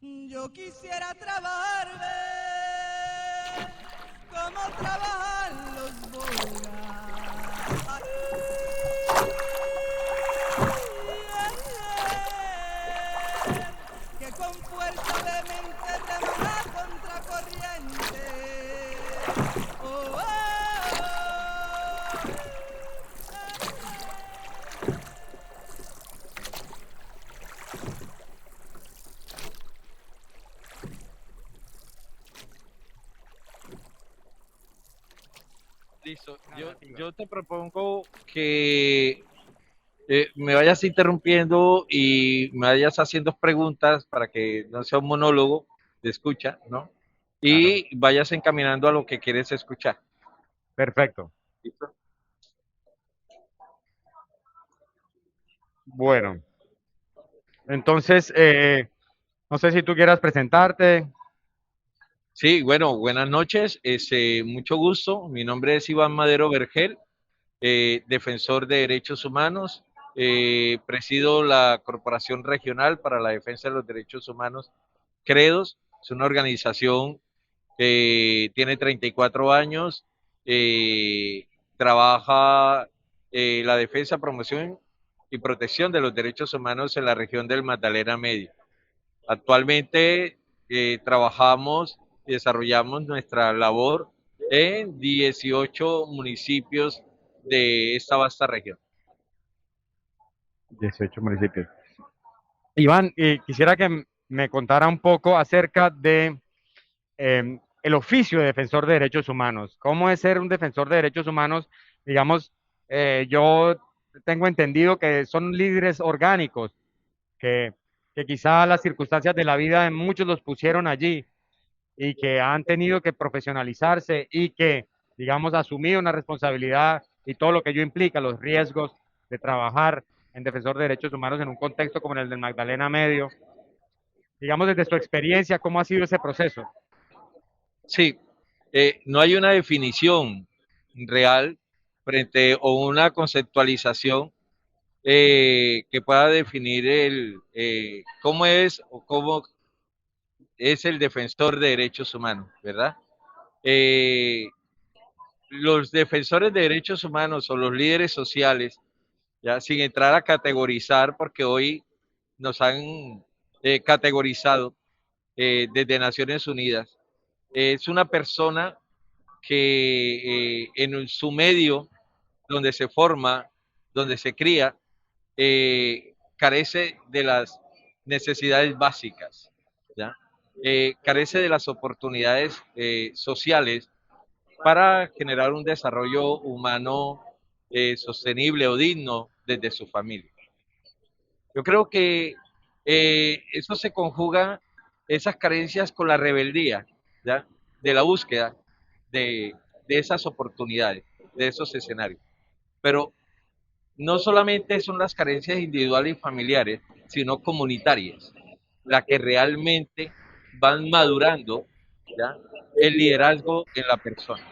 Yo quisiera trabajar, ve, como trabajan los bogas. Que con fuerza de mente remar contra corriente. Oh, oh, Listo. Yo te propongo que me vayas interrumpiendo y me vayas haciendo preguntas para que no sea un monólogo de escucha, ¿no? Claro, Y vayas encaminando a lo que quieres escuchar. perfecto. ¿Listo? Bueno, entonces, no sé si tú quieras presentarte. Sí, bueno, buenas noches. Mucho gusto. Mi nombre es Iván Madero Vergel, defensor de derechos humanos. Presido la Corporación Regional para la Defensa de los Derechos Humanos, CREDOS. Es una organización que tiene 34 años, eh, trabaja la defensa, promoción y protección de los derechos humanos en la región del Magdalena Medio. Actualmente trabajamos y desarrollamos nuestra labor en 18 municipios de esta vasta región. 18 municipios. Iván, quisiera que me contara un poco acerca de el oficio de defensor de derechos humanos. ¿Cómo es ser un defensor de derechos humanos? Digamos, yo tengo entendido que son líderes orgánicos, que, que quizá las circunstancias de la vida de muchos los pusieron allí y que han tenido que profesionalizarse y que, digamos, asumir una responsabilidad y todo lo que ello implica, los riesgos de trabajar en defensor de derechos humanos en un contexto como el del Magdalena Medio. Digamos, desde su experiencia, ¿cómo ha sido ese proceso? Sí, no hay una definición real frente o una conceptualización que pueda definir cómo es o cómo es el defensor de derechos humanos, ¿verdad? Eh, los defensores de derechos humanos o los líderes sociales, ya sin entrar a categorizar, porque hoy nos han categorizado desde Naciones Unidas, es una persona que en su medio, donde se forma, donde se cría, carece de las necesidades básicas, ¿ya? Carece de las oportunidades sociales para generar un desarrollo humano sostenible o digno desde su familia. Yo creo que eso se conjuga, esas carencias con la rebeldía, ¿ya? De la búsqueda de, de esas oportunidades, de esos escenarios. Pero no solamente son las carencias individuales y familiares, sino comunitarias, las que realmente van madurando, ¿ya? El liderazgo en la persona.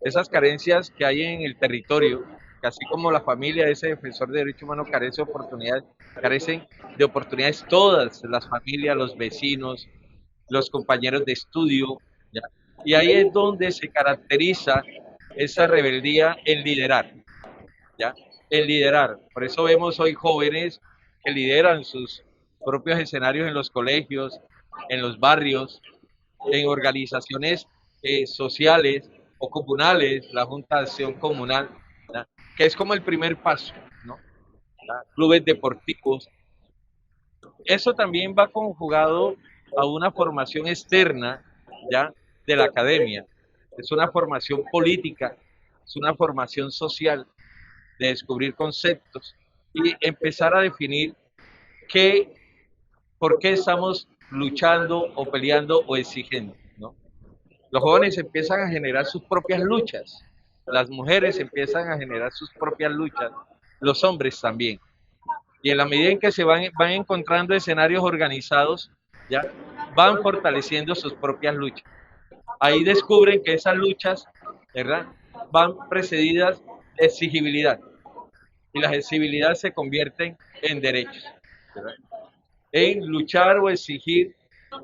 Esas carencias que hay en el territorio, que así como la familia de ese defensor de derechos humanos carece de oportunidades, carecen de oportunidades todas las familias, los vecinos, los compañeros de estudio, ¿ya? Y ahí es donde se caracteriza esa rebeldía en liderar, ¿ya? En liderar. Por eso vemos hoy jóvenes que lideran sus propios escenarios en los colegios, en los barrios, en organizaciones sociales o comunales, la Junta de Acción Comunal, ¿ya? Que es como el primer paso, ¿no? ¿Ya? Clubes deportivos. Eso también va conjugado a una formación externa, ¿ya? De la academia. Es una formación política, es una formación social, de descubrir conceptos y empezar a definir qué, por qué estamos luchando o peleando o exigiendo, ¿no? Los jóvenes empiezan a generar sus propias luchas, las mujeres empiezan a generar sus propias luchas, los hombres también. Y en la medida en que van encontrando escenarios organizados, ya van fortaleciendo sus propias luchas. Ahí descubren que esas luchas, ¿verdad? Van precedidas de exigibilidad y las exigibilidades se convierten en derechos, ¿verdad? En luchar o exigir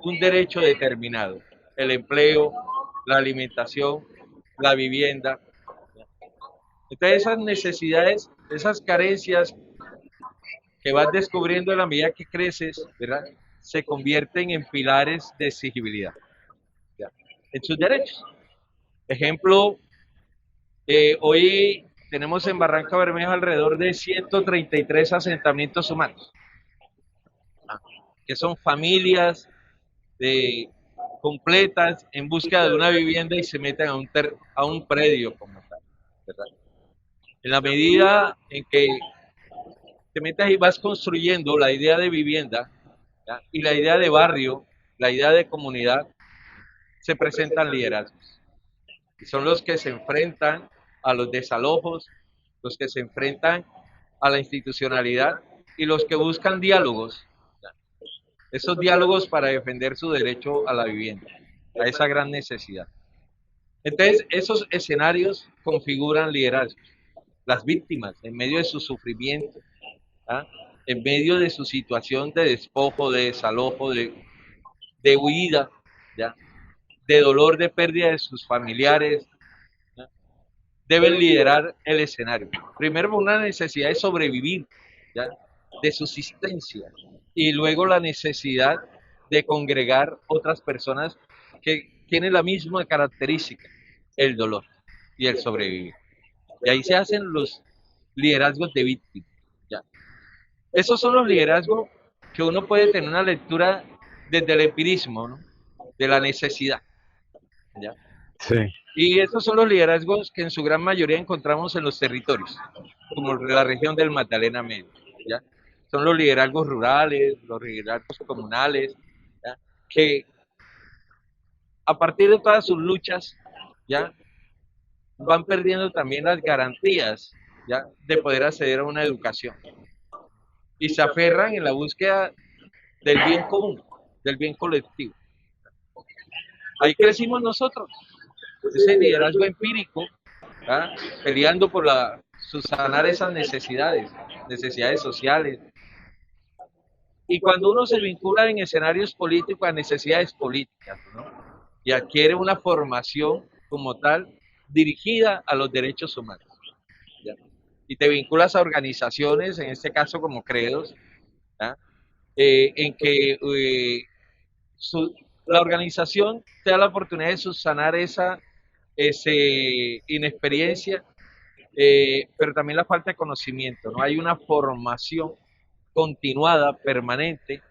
un derecho determinado, el empleo, la alimentación, la vivienda. Entonces esas necesidades, esas carencias que vas descubriendo a la medida que creces, ¿verdad? Se convierten en pilares de exigibilidad, ¿ya? En sus derechos. Ejemplo, hoy tenemos en Barranca Bermeja alrededor de 133 asentamientos humanos, que son familias completas en búsqueda de una vivienda y se meten a un predio como tal, ¿verdad? En la medida en que te metas y vas construyendo la idea de vivienda, ¿ya? Y la idea de barrio, la idea de comunidad, se presentan liderazgos. Y son los que se enfrentan a los desalojos, los que se enfrentan a la institucionalidad y los que buscan diálogos, ¿ya? Esos diálogos para defender su derecho a la vivienda, a esa gran necesidad. Entonces, esos escenarios configuran liderazgos. Las víctimas, en medio de su sufrimiento, ¿ah? En medio de su situación de despojo, de desalojo, de huida, ¿ya? De dolor, de pérdida de sus familiares, ¿ya? Deben liderar el escenario. Primero por una necesidad de sobrevivir, ¿ya? De subsistencia, y luego la necesidad de congregar otras personas que tienen la misma característica, el dolor y el sobrevivir. Y ahí se hacen los liderazgos de víctimas, ¿ya? Esos son los liderazgos que uno puede tener una lectura desde el empirismo, ¿no? De la necesidad, ¿ya? Sí. Y esos son los liderazgos que en su gran mayoría encontramos en los territorios, como la región del Magdalena Medio, ¿ya? Son los liderazgos rurales, los liderazgos comunales, ¿ya? Que a partir de todas sus luchas, ¿ya? Van perdiendo también las garantías, ¿ya? De poder acceder a una educación. Y se aferran en la búsqueda del bien común, del bien colectivo. Ahí crecimos nosotros, ese liderazgo empírico, ¿ah? Peleando por subsanar esas necesidades, necesidades sociales. Y cuando uno se vincula en escenarios políticos a necesidades políticas, ¿no? Y adquiere una formación como tal dirigida a los derechos humanos, ¿ya? Y te vinculas a organizaciones, en este caso como credos, ¿ya? En que la organización te da la oportunidad de subsanar esa inexperiencia, pero también la falta de conocimiento, ¿no? Hay una formación continuada, permanente,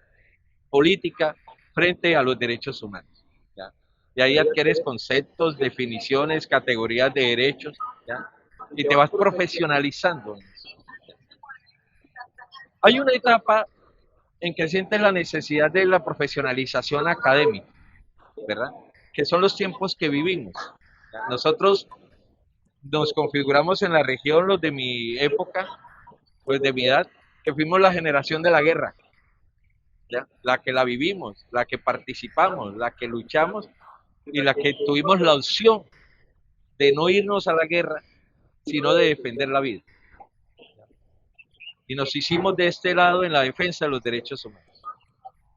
política, frente a los derechos humanos, ¿ya? Y ahí adquieres conceptos, definiciones, categorías de derechos, ¿ya? Y te vas profesionalizando en eso, ¿ya? Hay una etapa en que sientes la necesidad de la profesionalización académica, ¿verdad? Que son los tiempos que vivimos. Nosotros nos configuramos en la región, los de mi época, pues de mi edad, que fuimos la generación de la guerra, ¿ya? La que la vivimos, la que participamos, la que luchamos y la que tuvimos la opción de no irnos a la guerra, sino de defender la vida. Y nos hicimos de este lado en la defensa de los derechos humanos.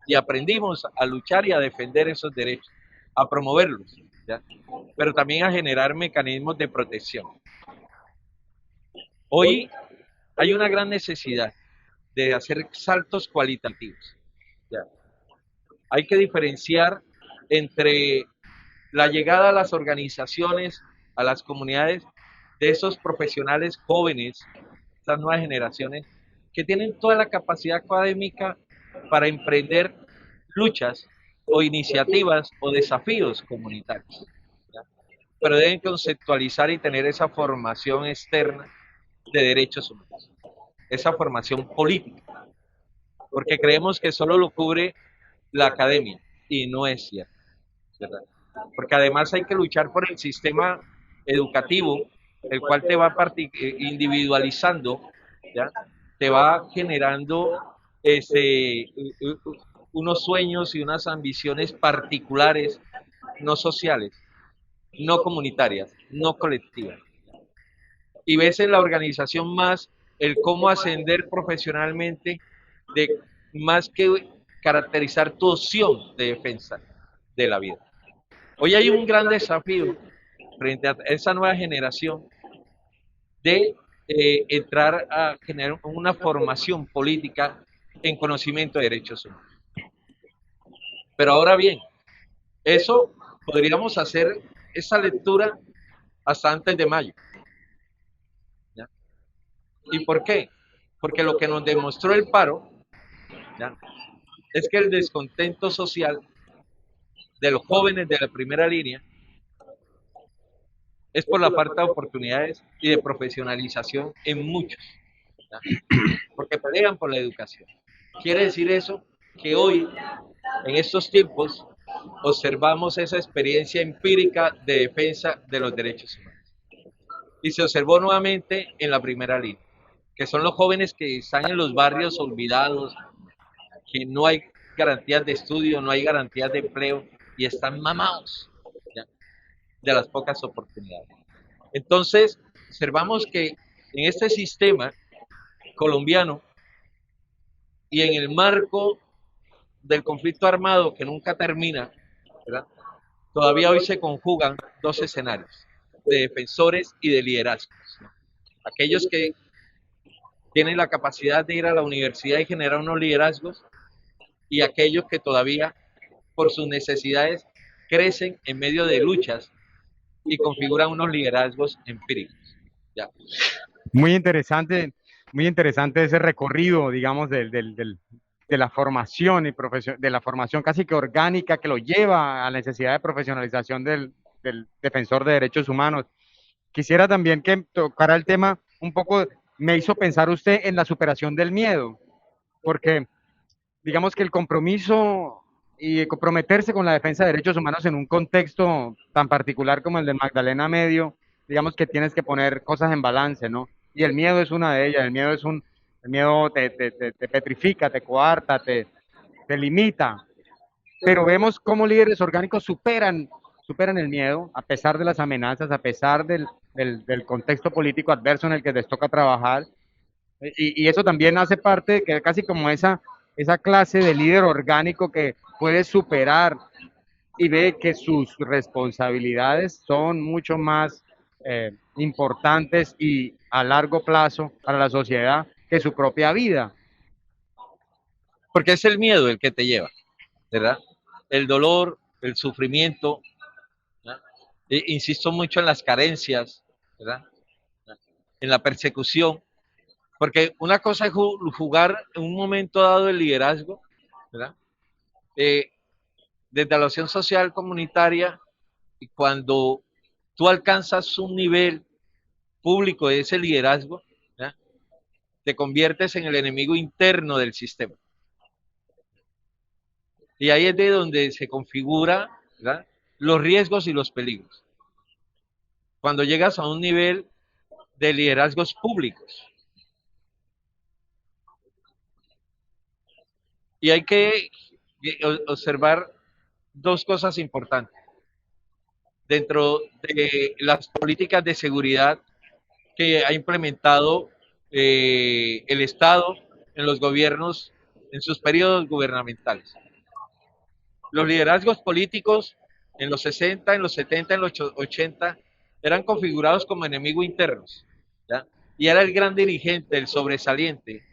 Y aprendimos a luchar y a defender esos derechos, a promoverlos, ¿ya? Pero también a generar mecanismos de protección. Hoy hay una gran necesidad de hacer saltos cualitativos, ¿ya? Hay que diferenciar entre la llegada a las organizaciones, a las comunidades, de esos profesionales jóvenes, estas nuevas generaciones, que tienen toda la capacidad académica para emprender luchas o iniciativas o desafíos comunitarios, ¿ya? Pero deben conceptualizar y tener esa formación externa de derechos humanos, esa formación política, porque creemos que solo lo cubre la academia y no es cierto, ¿verdad? Porque además hay que luchar por el sistema educativo, el cual te va individualizando, ¿ya? Te va generando unos sueños y unas ambiciones particulares, no sociales, no comunitarias, no colectivas. Y ves en la organización más el cómo ascender profesionalmente, más que caracterizar tu opción de defensa de la vida. Hoy hay un gran desafío frente a esa nueva generación de entrar a generar una formación política en conocimiento de derechos humanos. Pero ahora bien, eso podríamos hacer esa lectura hasta antes de mayo. ¿Ya? ¿Y por qué? Porque lo que nos demostró el paro, ¿ya?, es que el descontento social de los jóvenes de la primera línea es por la falta de oportunidades y de profesionalización en muchos, ¿ya?, porque pelean por la educación. Quiere decir eso que hoy, en estos tiempos, observamos esa experiencia empírica de defensa de los derechos humanos. Y se observó nuevamente en la primera línea, que son los jóvenes que están en los barrios olvidados, que no hay garantías de estudio, no hay garantías de empleo y están mamados, ¿ya?, de las pocas oportunidades. Entonces, observamos que en este sistema colombiano y en el marco del conflicto armado que nunca termina, ¿verdad?, todavía hoy se conjugan dos escenarios, de defensores y de liderazgos. Aquellos que tienen la capacidad de ir a la universidad y generar unos liderazgos, y aquellos que todavía, por sus necesidades, crecen en medio de luchas y configuran unos liderazgos empíricos. ¿Ya? Muy interesante ese recorrido, digamos, de la formación y de la formación casi que orgánica que lo lleva a la necesidad de profesionalización del defensor de derechos humanos. Quisiera también que tocara el tema un poco, me hizo pensar usted en la superación del miedo, porque digamos que el compromiso y comprometerse con la defensa de derechos humanos en un contexto tan particular como el de Magdalena Medio, digamos que tienes que poner cosas en balance, ¿no? Y el miedo es una de ellas, el miedo te petrifica, te coarta, te limita, pero vemos cómo líderes orgánicos superan el miedo a pesar de las amenazas, a pesar del contexto político adverso en el que les toca trabajar, y eso también hace parte que casi como esa clase de líder orgánico que puede superar y ve que sus responsabilidades son mucho más importantes y a largo plazo para la sociedad que su propia vida. Porque es el miedo el que te lleva, ¿verdad? El dolor, el sufrimiento, ¿verdad? Insisto mucho en las carencias, ¿verdad?, en la persecución, porque una cosa es jugar en un momento dado el liderazgo, ¿verdad?, desde la acción social comunitaria, y cuando tú alcanzas un nivel público de ese liderazgo, ¿verdad?, te conviertes en el enemigo interno del sistema. Y ahí es de donde se configura, ¿verdad?, los riesgos y los peligros. Cuando llegas a un nivel de liderazgos públicos. Y hay que observar dos cosas importantes. Dentro de las políticas de seguridad que ha implementado el Estado en los gobiernos, en sus periodos gubernamentales. Los liderazgos políticos en los 60, en los 70, en los 80 eran configurados como enemigos internos, ¿ya? Y era el gran dirigente, el sobresaliente,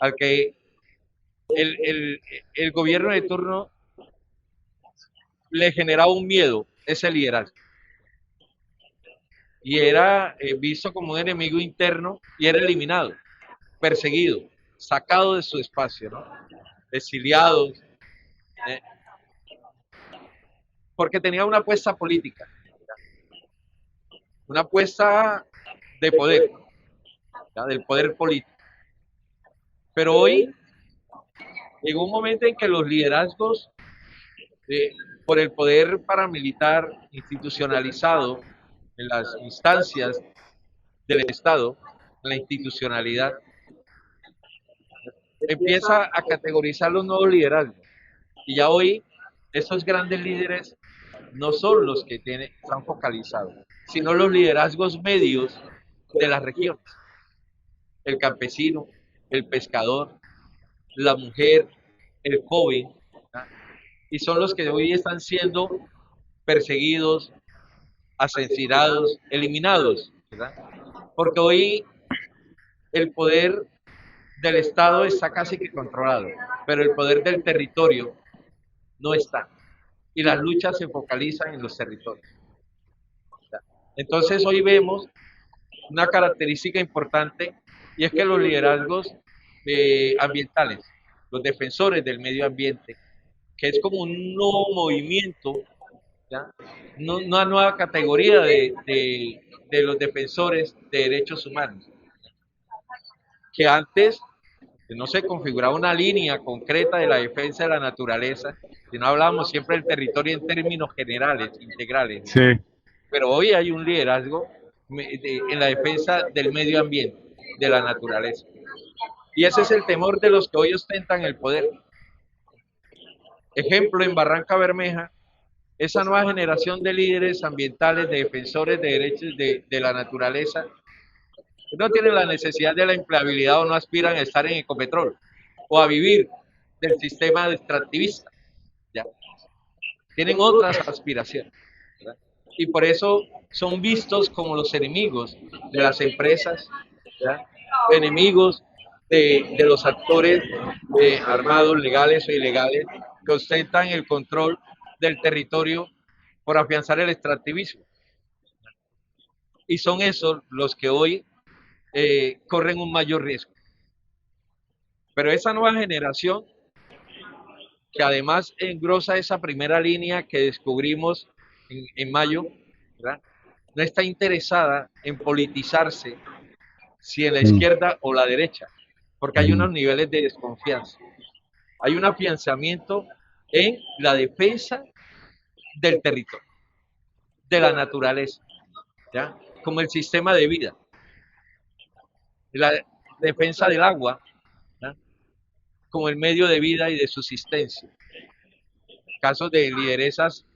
al que el gobierno de turno le generaba un miedo, ese liderazgo. Y era visto como un enemigo interno y era eliminado, perseguido, sacado de su espacio, ¿no?, exiliado, porque tenía una apuesta política, una apuesta de poder, ¿ya?, del poder político. Pero hoy llegó un momento en que los liderazgos, por el poder paramilitar institucionalizado en las instancias del Estado, en la institucionalidad, empieza a categorizar los nuevos liderazgos. Y ya hoy, esos grandes líderes no son los que están focalizados, sino los liderazgos medios de las regiones. El campesino, el pescador, la mujer, el COVID, ¿verdad? Y son los que hoy están siendo perseguidos, asesinados, eliminados, ¿verdad? Porque hoy el poder del Estado está casi que controlado, pero el poder del territorio no está. Y las luchas se focalizan en los territorios. Entonces hoy vemos una característica importante y es que los liderazgos ambientales, los defensores del medio ambiente, que es como un nuevo movimiento, ¿ya? Una nueva categoría de los defensores de derechos humanos, que antes no se configuraba una línea concreta de la defensa de la naturaleza, sino hablábamos siempre del territorio en términos generales, integrales. ¿No? Sí. Pero hoy hay un liderazgo en la defensa del medio ambiente, de la naturaleza. Y ese es el temor de los que hoy ostentan el poder. Ejemplo, en Barranca Bermeja, esa nueva generación de líderes ambientales, de defensores de derechos de la naturaleza, no tienen la necesidad de la empleabilidad o no aspiran a estar en Ecopetrol o a vivir del sistema extractivista. ¿Ya? Tienen otras aspiraciones, ¿verdad? Y por eso son vistos como los enemigos de las empresas, ¿ya? Enemigos de los actores armados, legales o ilegales, que ostentan el control del territorio por afianzar el extractivismo. Y son esos los que hoy corren un mayor riesgo. Pero esa nueva generación, que además engrosa esa primera línea que descubrimos en mayo, ¿verdad? No está interesada en politizarse si en la izquierda o la derecha, porque hay unos niveles de desconfianza. Hay un afianzamiento en la defensa del territorio, de la naturaleza, ¿ya? Como el sistema de vida, la defensa del agua, ¿ya? Como el medio de vida y de subsistencia. Casos de lideresas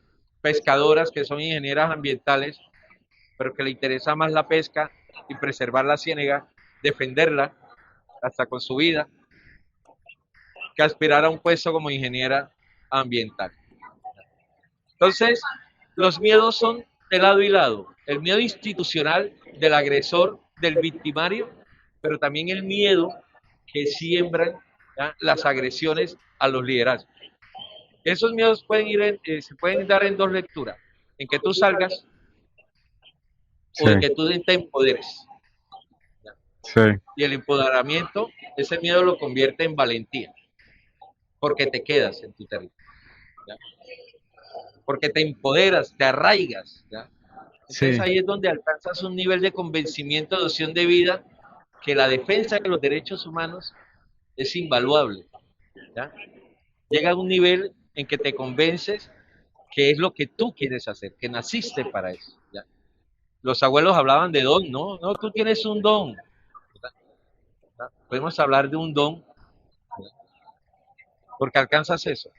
pescadoras que son ingenieras ambientales, pero que le interesa más la pesca y preservar la ciénaga, defenderla hasta con su vida, que aspirar a un puesto como ingeniera ambiental. Entonces, los miedos son de lado y lado. El miedo institucional del agresor, del victimario, pero también el miedo que siembran, ¿ya? Las agresiones a los liderazgos. Esos miedos se pueden dar en dos lecturas, en que tú salgas o en que tú te empoderes. Sí. Y el empoderamiento, ese miedo lo convierte en valentía, porque te quedas en tu territorio, ¿ya? Porque te empoderas, te arraigas, ¿ya? Entonces Sí. ahí es donde alcanzas un nivel de convencimiento, de opción de vida, que la defensa de los derechos humanos es invaluable, ¿ya? Llega a un nivel en que te convences que es lo que tú quieres hacer, que naciste para eso, ¿ya? Los abuelos hablaban de don, ¿no? No, tú tienes un don, ¿verdad? Podemos hablar de un don, ¿verdad? Porque alcanzas eso,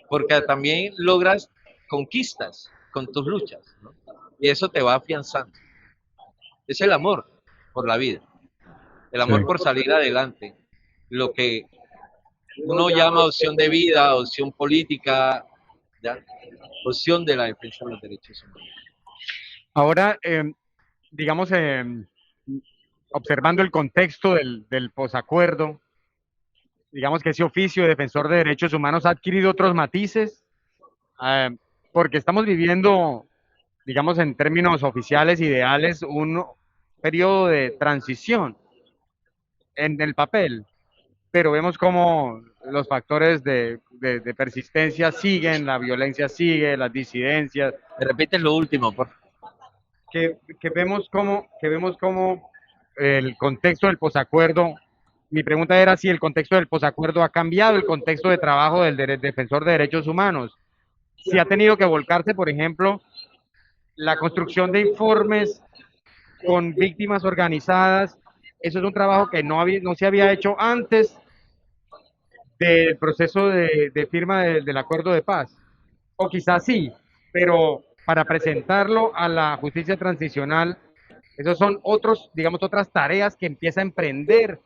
porque también logras conquistas con tus luchas, ¿no? Y eso te va afianzando. Es el amor por la vida, el amor por salir adelante, lo que uno llama opción de vida, opción política, ¿ya? Opción de la defensa de los derechos humanos. Ahora, digamos, observando el contexto del posacuerdo, digamos que ese oficio de defensor de derechos humanos ha adquirido otros matices, porque estamos viviendo, digamos, en términos oficiales, ideales, un periodo de transición en el papel, pero vemos cómo los factores de persistencia siguen, la violencia sigue, las disidencias. ¿Me repites lo último, por favor? Que vemos cómo el contexto del posacuerdo. Mi pregunta era si el contexto del posacuerdo ha cambiado el contexto de trabajo del defensor de derechos humanos. Si ha tenido que volcarse, por ejemplo, la construcción de informes con víctimas organizadas. Eso es un trabajo que no se había hecho antes del proceso de firma del acuerdo de paz. O quizás sí, pero para presentarlo a la justicia transicional, esos son otros, digamos, otras tareas que empieza a emprender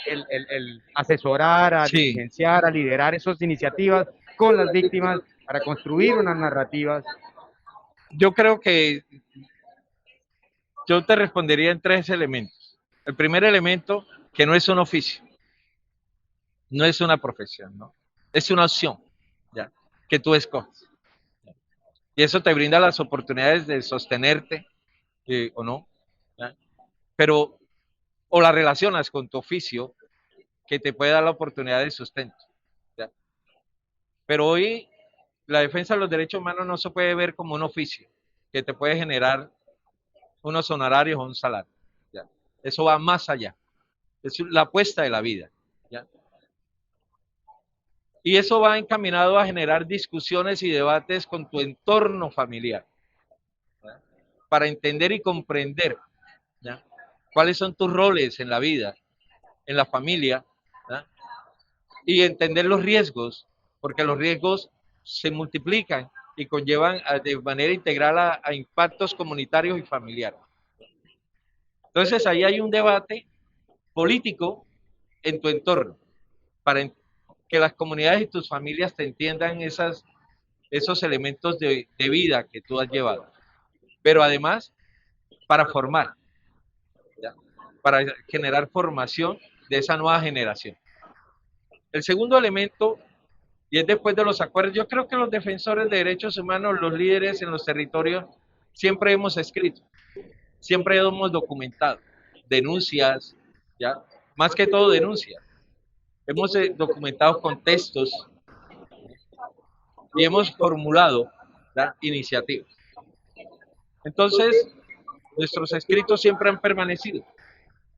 el asesorar, a Sí, diligenciar, a liderar esas iniciativas con las víctimas para construir unas narrativas. yo creo que yo te respondería en tres elementos. El primer elemento, que no es un oficio, no es una profesión, ¿no? Es una opción, ¿ya? Que tú escoges. Y eso te brinda las oportunidades de sostenerte o no, ¿ya? Pero o la relacionas con tu oficio que te puede dar la oportunidad de sustento, ¿ya? Pero hoy la defensa de los derechos humanos no se puede ver como un oficio que te puede generar unos honorarios o un salario, ¿ya? Eso va más allá, es la apuesta de la vida, ¿ya? Y eso va encaminado a generar discusiones y debates con tu entorno familiar, ¿ya? Para entender y comprender, ¿ya? Cuáles son tus roles en la vida, en la familia, ¿ya? Y entender los riesgos, porque los riesgos se multiplican y conllevan de manera integral a impactos comunitarios y familiares. Entonces ahí hay un debate político en tu entorno para que las comunidades y tus familias te entiendan esos elementos de vida que tú has llevado. Pero además, para formar, ¿ya? Para generar formación de esa nueva generación. El segundo elemento, y es después de los acuerdos, yo creo que los defensores de derechos humanos, los líderes en los territorios, siempre hemos escrito, siempre hemos documentado denuncias, ¿ya? Más que todo denuncias. Hemos documentado contextos y hemos formulado, ¿ya? Iniciativas. Entonces, nuestros escritos siempre han permanecido,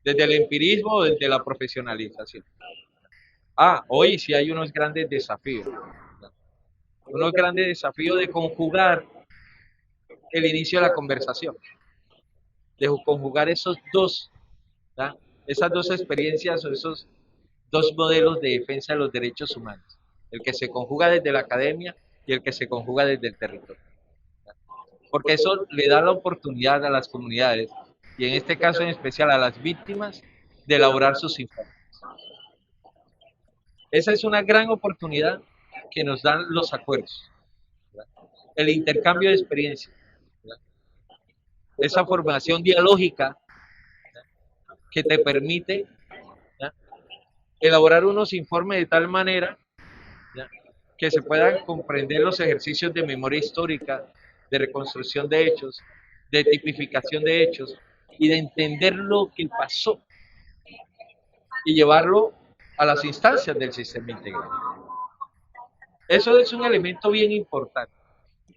desde el empirismo, desde la profesionalización. Hoy sí hay unos grandes desafíos, ¿ya? Unos grandes desafíos de conjugar el inicio de la conversación, de conjugar esos dos, ¿ya? Esas dos experiencias o esos dos modelos de defensa de los derechos humanos, el que se conjuga desde la academia y el que se conjuga desde el territorio. Porque eso le da la oportunidad a las comunidades, y en este caso en especial a las víctimas, de elaborar sus informes. Esa es una gran oportunidad que nos dan los acuerdos, ¿verdad? El intercambio de experiencias, ¿verdad? Esa formación dialógica, ¿verdad? Que te permite, ¿verdad? Elaborar unos informes de tal manera, ¿verdad? Que se puedan comprender los ejercicios de memoria histórica, de reconstrucción de hechos, de tipificación de hechos y de entender lo que pasó y llevarlo a las instancias del sistema integral. Eso es un elemento bien importante,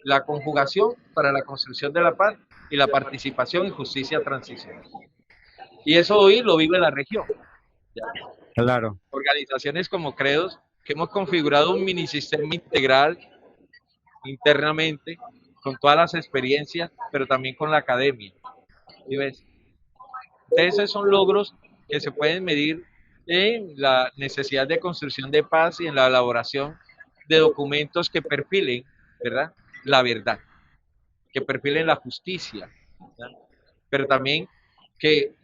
la conjugación para la construcción de la paz y la participación en justicia transicional. Y eso hoy lo vive la región, ¿ya? Claro. Organizaciones como Credos, que hemos configurado un minisistema integral internamente, con todas las experiencias, pero también con la academia. ¿Sí ves? Entonces, esos son logros que se pueden medir en la necesidad de construcción de paz y en la elaboración de documentos que perfilen, ¿verdad? La verdad, que perfilen la justicia, ¿verdad? Pero también que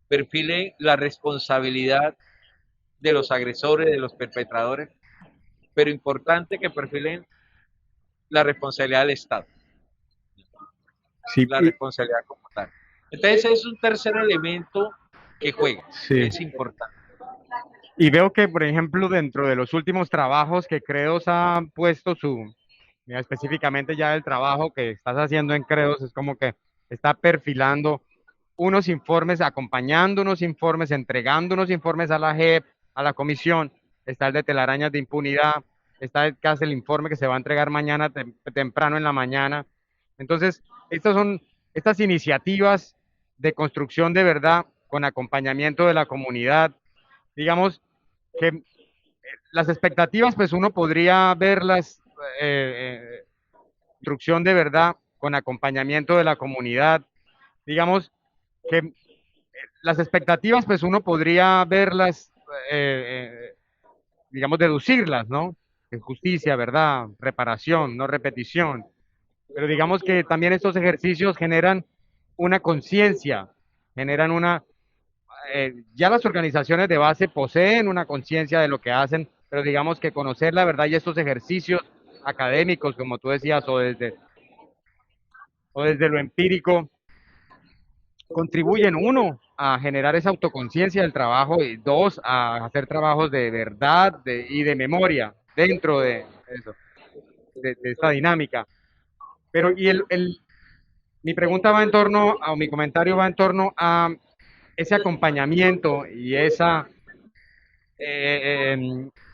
perfilen la responsabilidad de los agresores, de los perpetradores, pero importante que perfilen la responsabilidad del Estado, Sí, la responsabilidad como tal. Entonces es un tercer elemento que juega, sí. que es importante. Y veo que, por ejemplo, dentro de los últimos trabajos que Credos ha puesto mira, específicamente ya el trabajo que estás haciendo en Credos, es como que está perfilando unos informes, acompañando unos informes, entregando unos informes a la JEP, a la comisión. Está el de telarañas de impunidad, está el que hace el informe que se va a entregar mañana temprano en la mañana. Entonces, estas iniciativas de construcción de verdad con acompañamiento de la comunidad, digamos que las expectativas, pues uno podría verlas, construcción de verdad con acompañamiento de la comunidad, digamos que las expectativas, pues uno podría verlas, digamos, deducirlas, ¿no? En justicia, verdad, reparación, no repetición. Pero digamos que también estos ejercicios generan una conciencia, generan ya las organizaciones de base poseen una conciencia de lo que hacen, pero digamos que conocer la verdad y estos ejercicios académicos, como tú decías, o desde lo empírico, contribuyen, uno, a generar esa autoconciencia del trabajo y dos, a hacer trabajos de verdad y de memoria dentro de eso, de esta dinámica. Pero, mi pregunta va en torno, o mi comentario va en torno a ese acompañamiento y esa,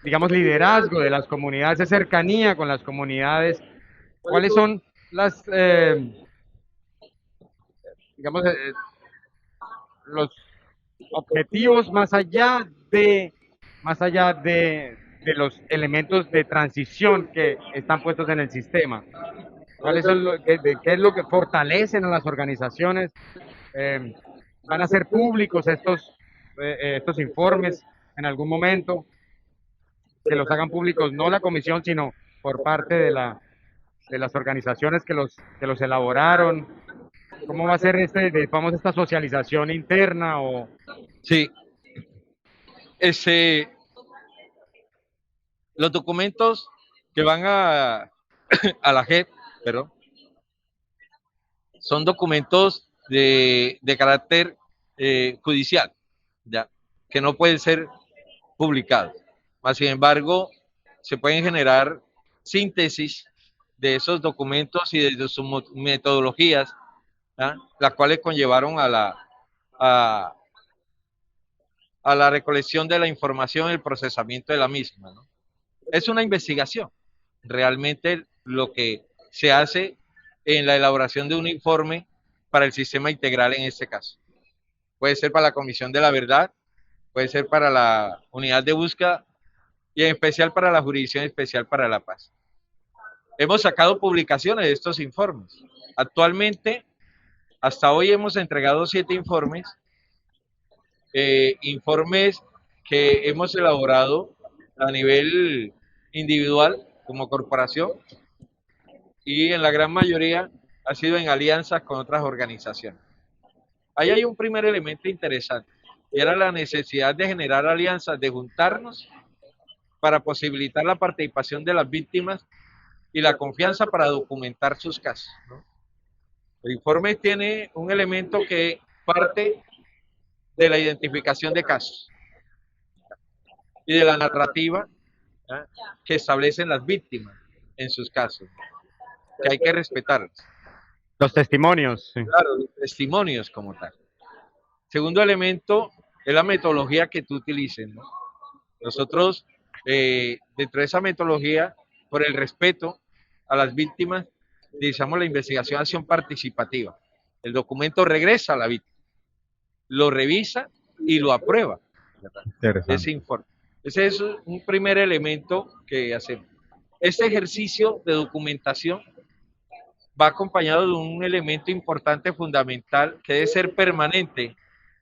digamos, liderazgo de las comunidades, esa cercanía con las comunidades. ¿Cuáles son las, digamos, los objetivos más allá de los elementos de transición que están puestos en el sistema? ¿Cuáles son qué es lo que fortalecen a las organizaciones? ¿Van a ser públicos estos informes en algún momento? Que los hagan públicos no la comisión, sino por parte de las organizaciones que los elaboraron. ¿Cómo va a ser esta socialización interna? Sí, los documentos que van a la JEP, perdón, son documentos de carácter judicial, ¿ya? Que no pueden ser publicados. Sin embargo, se pueden generar síntesis de esos documentos y de sus metodologías, ¿ya? Las cuales conllevaron a la recolección de la información y el procesamiento de la misma, ¿no? Es una investigación. Realmente lo que se hace en la elaboración de un informe para el sistema integral en este caso. Puede ser para la Comisión de la Verdad, puede ser para la Unidad de Búsqueda y en especial para la Jurisdicción Especial para la Paz. Hemos sacado publicaciones de estos informes. Actualmente, hasta hoy hemos entregado 7 informes, informes que hemos elaborado a nivel individual como corporación y en la gran mayoría ha sido en alianzas con otras organizaciones. Ahí hay un primer elemento interesante y era la necesidad de generar alianzas, de juntarnos para posibilitar la participación de las víctimas y la confianza para documentar sus casos, ¿no? El informe tiene un elemento que parte de la identificación de casos y de la narrativa, ¿ya?, que establecen las víctimas en sus casos, que hay que respetarlos. Los testimonios. Sí. Claro, los testimonios como tal. Segundo elemento es la metodología que tú utilices, ¿no? Nosotros, dentro de esa metodología, por el respeto a las víctimas, utilizamos la investigación acción participativa. El documento regresa a la víctima, lo revisa y lo aprueba, ese informe. Ese es un primer elemento que hacemos. Este ejercicio de documentación va acompañado de un elemento importante, fundamental, que debe ser permanente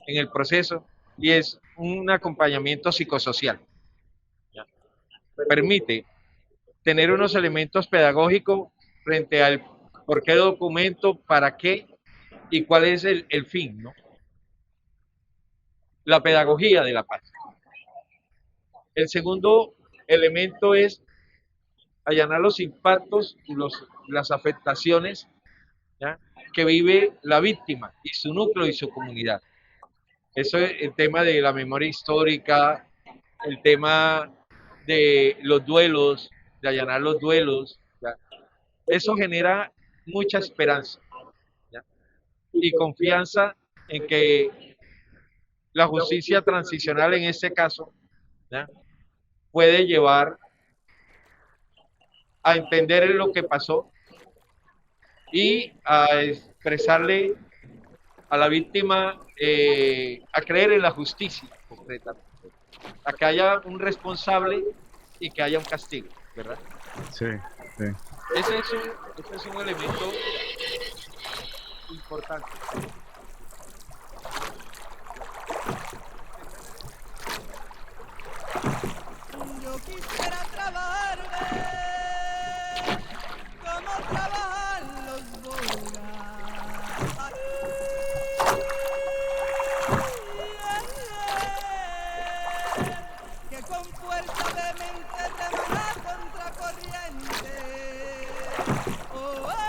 en el proceso, y es un acompañamiento psicosocial. ¿Ya? Permite tener unos elementos pedagógicos frente al por qué documento, para qué y cuál es el fin, ¿no? La pedagogía de la paz. El segundo elemento es allanar los impactos y las afectaciones, ¿ya?, que vive la víctima y su núcleo y su comunidad. Eso es el tema de la memoria histórica, el tema de los duelos, de allanar los duelos, ¿ya? Eso genera mucha esperanza, ¿ya?, y confianza en que la justicia transicional en este caso, ¿ya?, puede llevar a entender lo que pasó y a expresarle a la víctima, a creer en la justicia concretamente, a que haya un responsable y que haya un castigo, ¿verdad? Sí, sí. Ese es un elemento importante. Yo quisiera trabajarme como trabajan los bogas. oh,